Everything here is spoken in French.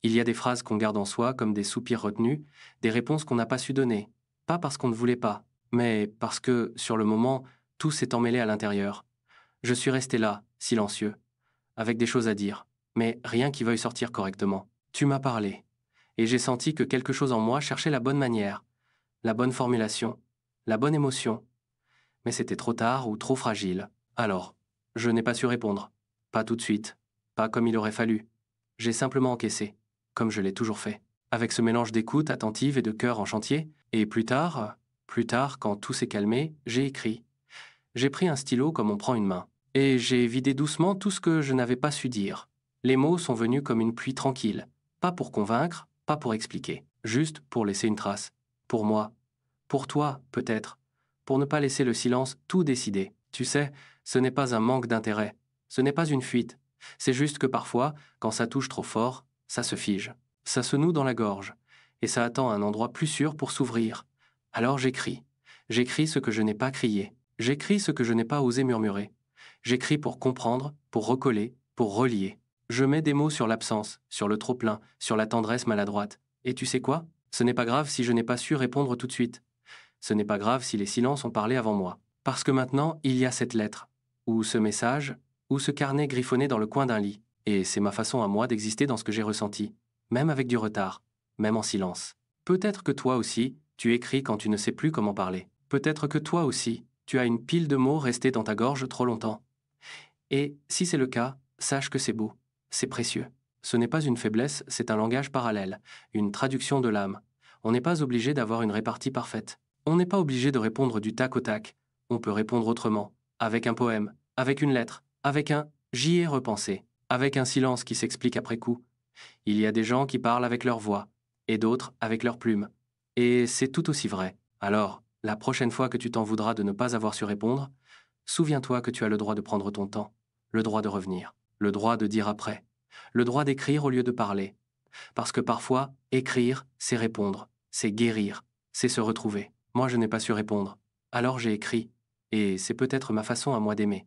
Il y a des phrases qu'on garde en soi comme des soupirs retenus, des réponses qu'on n'a pas su donner. Pas parce qu'on ne voulait pas, mais parce que, sur le moment, tout s'est emmêlé à l'intérieur. Je suis resté là, silencieux, avec des choses à dire, mais rien qui veuille sortir correctement. Tu m'as parlé, et j'ai senti que quelque chose en moi cherchait la bonne manière, la bonne formulation, la bonne émotion. Mais c'était trop tard ou trop fragile. Alors, je n'ai pas su répondre. Pas tout de suite. Pas comme il aurait fallu. J'ai simplement encaissé, comme je l'ai toujours fait. Avec ce mélange d'écoute attentive et de cœur en chantier, et plus tard, quand tout s'est calmé, j'ai écrit. J'ai pris un stylo comme on prend une main. Et j'ai vidé doucement tout ce que je n'avais pas su dire. Les mots sont venus comme une pluie tranquille. Pas pour convaincre, pas pour expliquer. Juste pour laisser une trace. Pour moi. Pour toi, peut-être. Pour ne pas laisser le silence tout décider. Tu sais, ce n'est pas un manque d'intérêt. Ce n'est pas une fuite. C'est juste que parfois, quand ça touche trop fort, ça se fige. Ça se noue dans la gorge. Et ça attend un endroit plus sûr pour s'ouvrir. Alors j'écris. J'écris ce que je n'ai pas crié. J'écris ce que je n'ai pas osé murmurer. J'écris pour comprendre, pour recoller, pour relier. Je mets des mots sur l'absence, sur le trop-plein, sur la tendresse maladroite. Et tu sais quoi? Ce n'est pas grave si je n'ai pas su répondre tout de suite. Ce n'est pas grave si les silences ont parlé avant moi. Parce que maintenant, il y a cette lettre, ou ce message, ou ce carnet griffonné dans le coin d'un lit. Et c'est ma façon à moi d'exister dans ce que j'ai ressenti, même avec du retard, même en silence. Peut-être que toi aussi, tu écris quand tu ne sais plus comment parler. Peut-être que toi aussi, tu as une pile de mots restés dans ta gorge trop longtemps. Et si c'est le cas, sache que c'est beau, c'est précieux. Ce n'est pas une faiblesse, c'est un langage parallèle, une traduction de l'âme. On n'est pas obligé d'avoir une répartie parfaite. On n'est pas obligé de répondre du tac au tac. On peut répondre autrement, avec un poème, avec une lettre, avec un j'y ai repensé, avec un silence qui s'explique après coup. Il y a des gens qui parlent avec leur voix, et d'autres avec leur plume. Et c'est tout aussi vrai. Alors, la prochaine fois que tu t'en voudras de ne pas avoir su répondre, souviens-toi que tu as le droit de prendre ton temps, le droit de revenir, le droit de dire après, le droit d'écrire au lieu de parler. Parce que parfois, écrire, c'est répondre, c'est guérir, c'est se retrouver. Moi, je n'ai pas su répondre. Alors j'ai écrit. Et c'est peut-être ma façon à moi d'aimer.